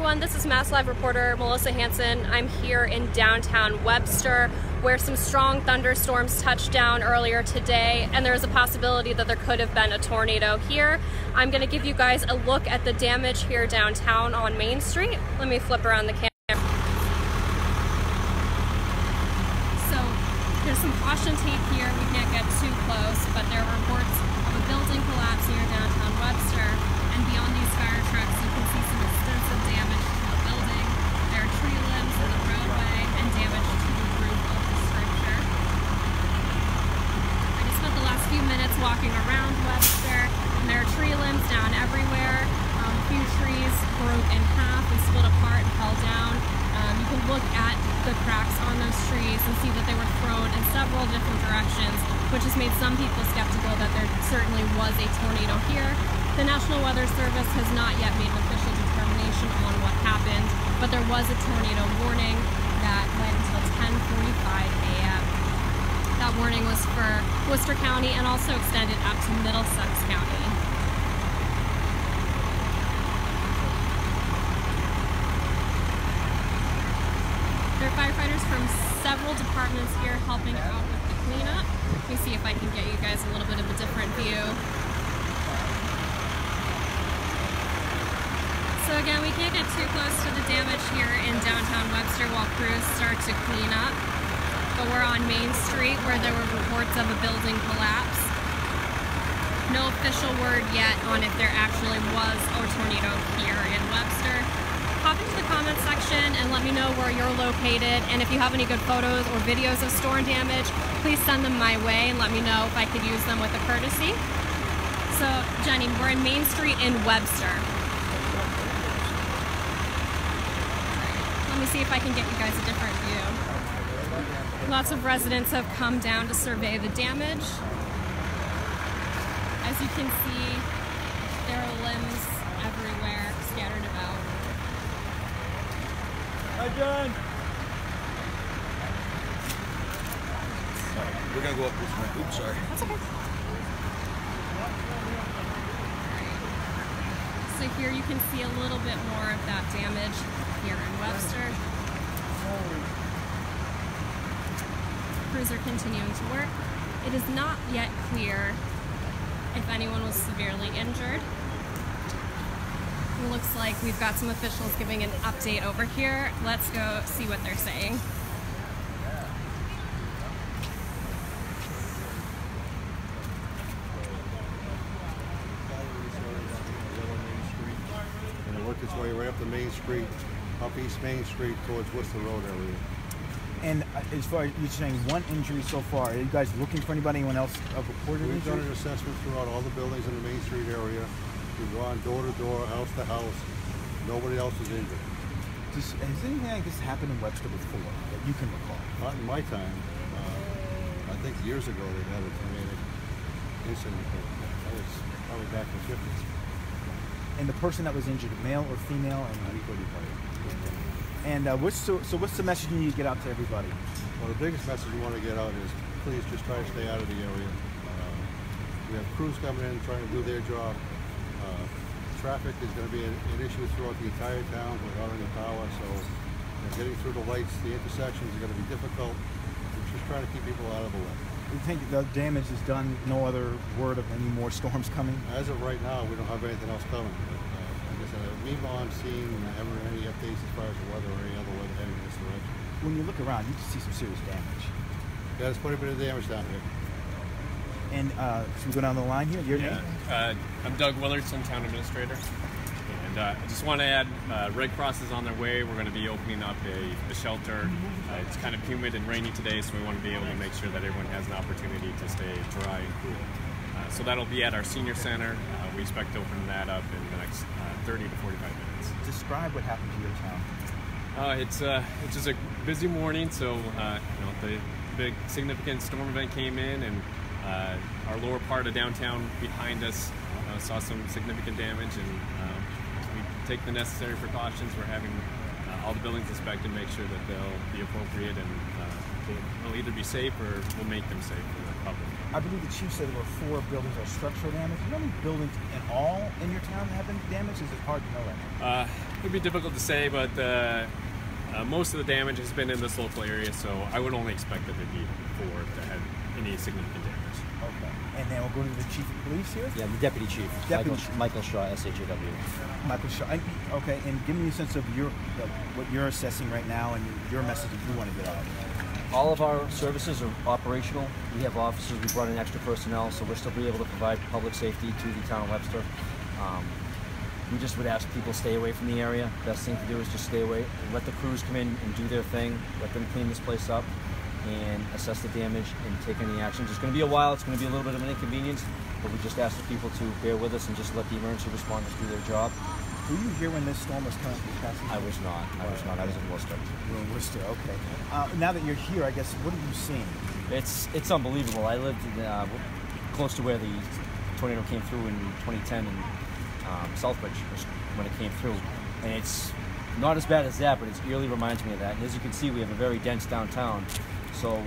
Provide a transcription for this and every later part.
everyone, this is MassLive reporter Melissa Hansen. I'm here in downtown Webster where some strong thunderstorms touched down earlier today, and there is a possibility that there could have been a tornado here. I'm going to give you guys a look at the damage here downtown on Main Street. Let me flip around the camera. So there's some caution tape here. We can't get too close, but there are reports of a building collapse near downtown Webster, and beyond these fire trucks you can see some extensive damage to the building. There are tree limbs in the roadway and damage to the roof of the structure. I just spent the last few minutes walking around Webster, and there are tree limbs down everywhere. A few trees broke in half and split apart and fell down. You can look at the cracks on those trees and see that they were thrown in several different directions, which has made some people skeptical that there certainly was a tornado here. The National Weather Service has not yet made an official determination on what happened, but there was a tornado warning that went until 10:45 a.m. That warning was for Worcester County and also extended out to Middlesex County. There are firefighters from several departments here helping out with the cleanup. Let me see if I can get you guys a little bit of a different view. So again, we can't get too close to the damage here in downtown Webster while crews start to clean up. But we're on Main Street where there were reports of a building collapse. No official word yet on if there actually was a tornado here in Webster. Pop into the comments section and let me know where you're located, and if you have any good photos or videos of storm damage, please send them my way and let me know if I could use them with a courtesy. So Jenny, we're in Main Street in Webster. Let me see if I can get you guys a different view. Lots of residents have come down to survey the damage. As you can see, there are limbs everywhere scattered about. Hi, John. We're gonna go up this way. Oops, sorry. That's okay. So here you can see a little bit more of that damage here in Webster. Crews are continuing to work. It is not yet clear if anyone was severely injured. It looks like we've got some officials giving an update over here. Let's go see what they're saying. And it worked its way right up to Main Street, up East Main Street towards Worcester Road area. And as far as you're saying, one injury so far, are you guys looking for anybody, anyone else reported injury? We've done an assessment throughout all the buildings in the Main Street area. We've gone door to door, house to house. Nobody else is injured. Has anything like this happened in Webster before that you can recall? Not in my time. I think years ago they had a tornado incident. That was probably back in the 50s. And the person that was injured, male or female? And what's the message you need to get out to everybody? Well, the biggest message we want to get out is please just try to stay out of the area. We have crews coming in trying to do their job. Traffic is going to be an issue throughout the entire town without any power, so getting through the lights, the intersections are going to be difficult. We're just trying to keep people out of the way. You think the damage is done? No other word of any more storms coming? As of right now, we don't have anything else coming. But, like I said, meanwhile, I'm seeing ever any updates as far as the weather or any other weather heading in this direction. When you look around, you can see some serious damage. Yeah, there's quite a bit of damage down here. And should we go down the line here? Your name? I'm Doug Willardson, Town Administrator. And I just want to add, Red Cross is on their way. We're going to be opening up a shelter. It's kind of humid and rainy today, so we want to be able to make sure that everyone has an opportunity to stay dry and cool. So that'll be at our senior center. We expect to open that up in the next 30 to 45 minutes. Describe what happened to your town. It's just a busy morning, so the big significant storm event came in, and our lower part of downtown behind us saw some significant damage, and we take the necessary precautions. We're having all the buildings inspected, make sure that they'll be appropriate, and they'll either be safe or we'll make them safe for the public. I believe the chief said there were 4 buildings that are structural damage. Are there any buildings in all in your town that have been damaged? Is it hard to know that? It'd be difficult to say, but most of the damage has been in this local area, so I would only expect that there'd be 4 that had any significant damage. Okay. And then we'll go to the chief of police here. Yeah, the deputy chief. Michael Shaw, S-H-A-W. Michael Shaw. Okay, and give me a sense of what you're assessing right now and your message if you want to get out. All of our services are operational. We have officers. We brought in extra personnel, so we're still be able to provide public safety to the town of Webster. We just would ask people stay away from the area. Best thing to do is just stay away. Let the crews come in and do their thing. Let them clean this place up and assess the damage and take any actions. It's going to be a while. It's going to be a little bit of an inconvenience, but we just ask the people to bear with us and just let the emergency responders do their job. Were you here when this storm was coming through? I was not. I was in Worcester. You were in Worcester, okay. Now that you're here, I guess, what have you seen? It's unbelievable. I lived close to where the tornado came through in 2010 in Southbridge when it came through. And it's not as bad as that, but it really reminds me of that. And as you can see, we have a very dense downtown. So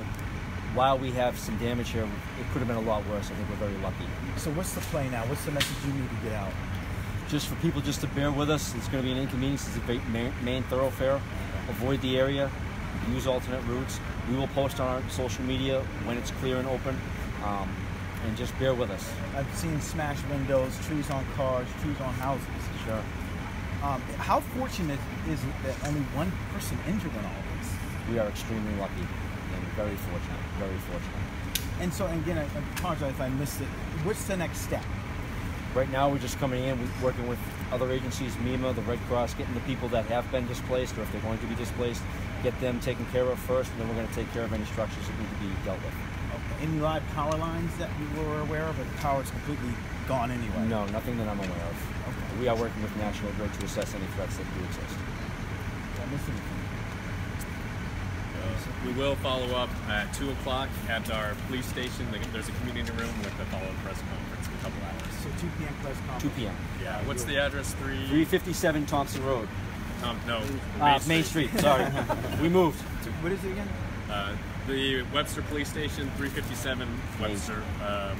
while we have some damage here, it could have been a lot worse. I think we're very lucky. So what's the play now? What's the message you need to get out? Just for people just to bear with us. It's going to be an inconvenience. It's a main thoroughfare. Avoid the area. Use alternate routes. We will post on our social media when it's clear and open. And just bear with us. I've seen smashed windows, trees on cars, trees on houses. Sure. How fortunate is it that only 1 person injured in all this? We are extremely lucky and very fortunate. Very fortunate. And so, again, I apologize if I missed it. What's the next step? Right now, we're just coming in, we're working with other agencies, MEMA, the Red Cross, getting the people that have been displaced, or if they're going to be displaced, get them taken care of first, and then we're going to take care of any structures that need to be dealt with. Okay. Any live power lines that we were aware of, or the power's completely gone anyway? No, nothing that I'm aware of. Okay. We are working with National Grid to assess any threats that do exist. Did I miss anything? We will follow up at 2 o'clock at our police station. There's a community room with a follow-up press conference in a couple hours. So 2 p.m. press conference? 2 p.m. Yeah. What's the address? 357 Thompson Road. No. Main Street. Sorry. We moved. What is it again? The Webster Police Station, 357 Webster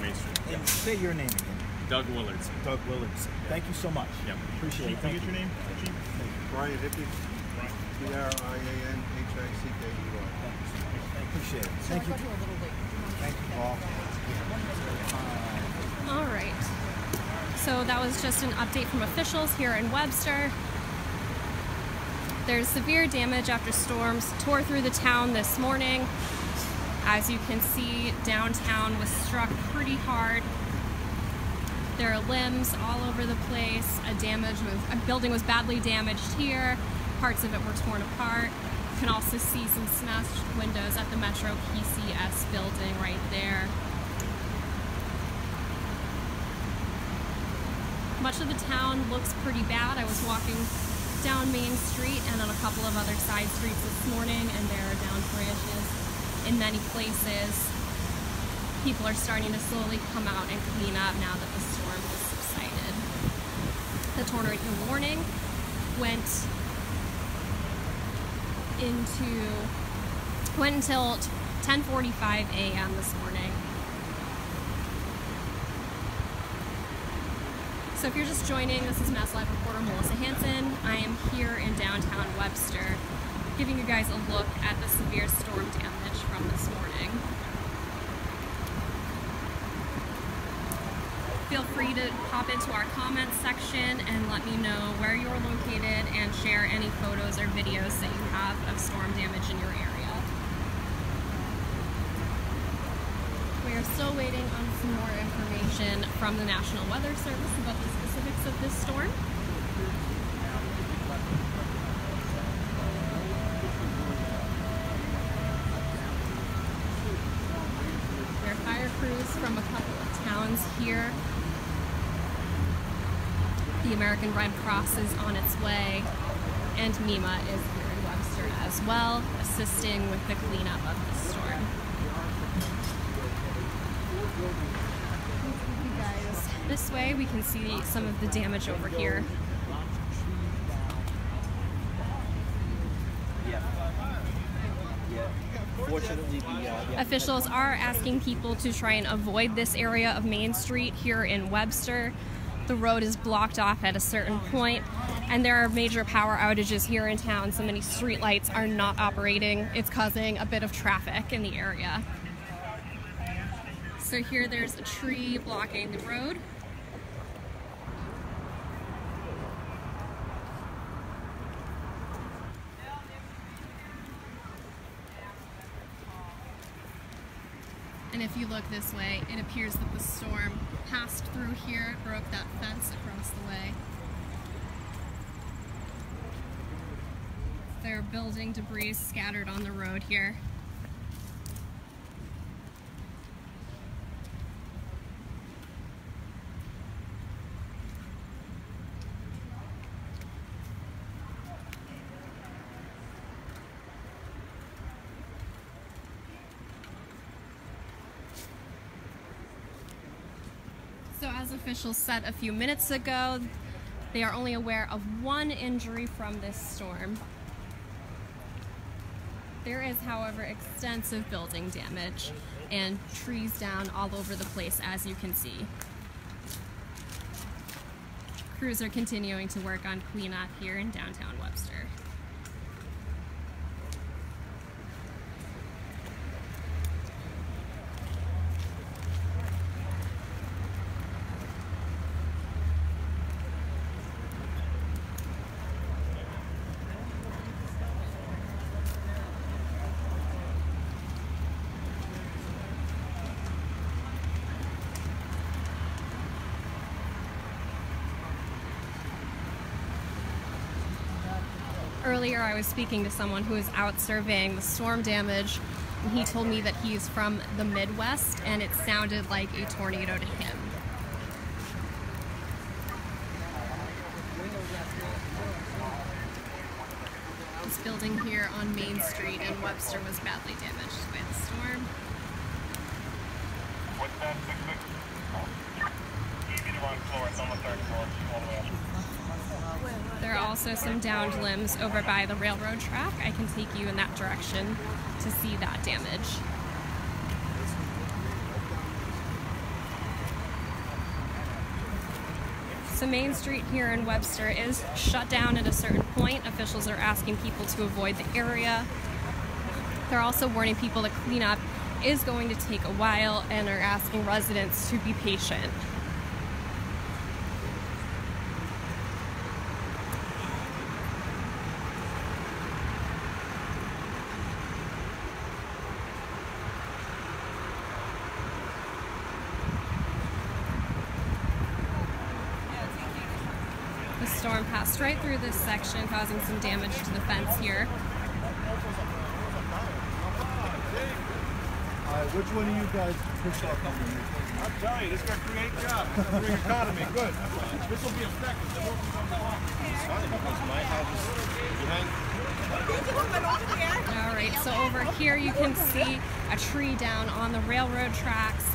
Main Street. And say your name again. Doug Willardson. Doug Willardson. Thank you so much. Yep. Appreciate it. Thank you. Your name? Brian Hippie, B-R-I-A-N-H-I-C-K-E-Y. I appreciate it. Thank you. Thank you, Paul. All right. So that was just an update from officials here in Webster. There's severe damage after storms tore through the town this morning. As you can see, downtown was struck pretty hard. There are limbs all over the place. A building was badly damaged here. Parts of it were torn apart. You can also see some smashed windows at the Metro PCS building right there. Much of the town looks pretty bad. I was walking down Main Street and on a couple of other side streets this morning, and there are down branches in many places. People are starting to slowly come out and clean up now that the storm has subsided. The tornado warning went until 10:45 a.m. this morning. So if you're just joining, this is MassLive reporter Melissa Hansen. I am here in downtown Webster, giving you guys a look at the severe storm damage from this morning. Feel free to pop into our comments section and let me know where you're located and share any photos or videos that you have of storm damage in your area. We are still waiting on some more information from the National Weather Service about the specifics of this storm. There are fire crews from a couple of towns here. The American Red Cross is on its way, and MEMA is here in Webster as well, assisting with the cleanup of the storm. You guys, this way we can see some of the damage over here. Yeah. Fortunately, Officials are asking people to try and avoid this area of Main Street here in Webster. The road is blocked off at a certain point, and there are major power outages here in town. So many streetlights are not operating. It's causing a bit of traffic in the area. So here there's a tree blocking the road. And if you look this way, it appears that the storm passed through here, broke that fence across the way. There are building debris scattered on the road here. So as officials said a few minutes ago, they are only aware of one injury from this storm. There is, however, extensive building damage and trees down all over the place, as you can see. Crews are continuing to work on cleanup here in downtown Webster. Earlier I was speaking to someone who is out surveying the storm damage, and he told me that he's from the Midwest and it sounded like a tornado to him. This building here on Main Street in Webster was badly damaged by the storm. What's that? Give me the wrong floor. It's on the third floor, all the way up. There are also some downed limbs over by the railroad track. I can take you in that direction to see that damage. So Main Street here in Webster is shut down at a certain point. Officials are asking people to avoid the area. They're also warning people that cleanup is going to take a while and are asking residents to be patient. The storm passed right through this section, causing some damage to the fence here. Which one of you guys push off? I'm telling you, this is going to create jobs. It's going to bring economy. Good. This will be effective. It's funny because my house is behind. All right, so over here you can see a tree down on the railroad tracks.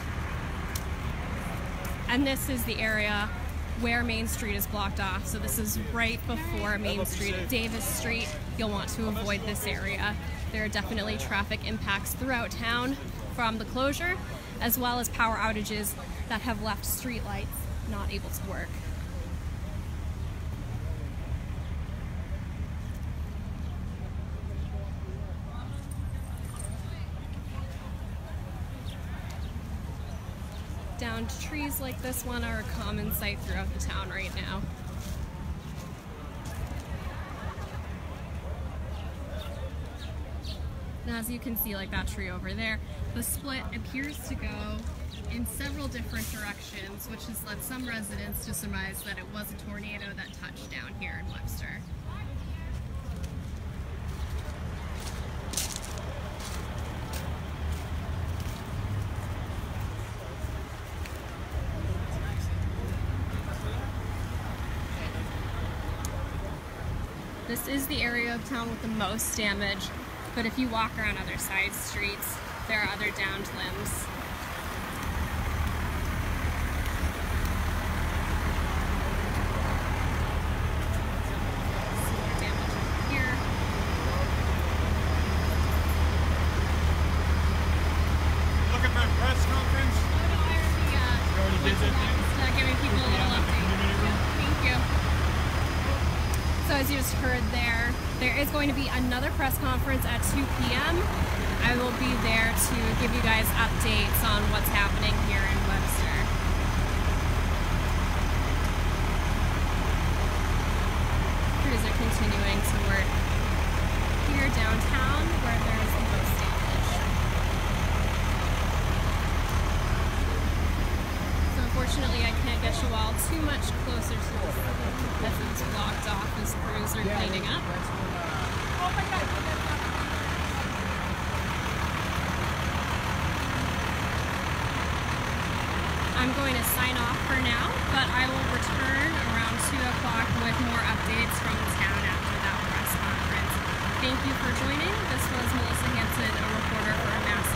And this is the area where Main Street is blocked off. So this is right before Main Street at Davis Street. You'll want to avoid this area. There are definitely traffic impacts throughout town from the closure, as well as power outages that have left streetlights not able to work. Downed trees like this one are a common sight throughout the town right now. And as you can see, like that tree over there, the split appears to go in several different directions, which has led some residents to surmise that it was a tornado that touched down here in Webster. This is the area of town with the most damage, but if you walk around other side streets, there are other downed limbs. Damage here. So as you just heard there is going to be another press conference at 2 p.m. I will be there to give you guys updates on what's happening here in Webster. Crews are continuing to work here downtown where there is the most damage. So unfortunately I can't get you all too much closer to the scene as it's blocked off as crews are cleaning up. Oh my God. I'm going to sign off for now, but I will return around 2 o'clock with more updates from the town after that press conference. Thank you for joining. This was Melissa Hanson, a reporter for Mass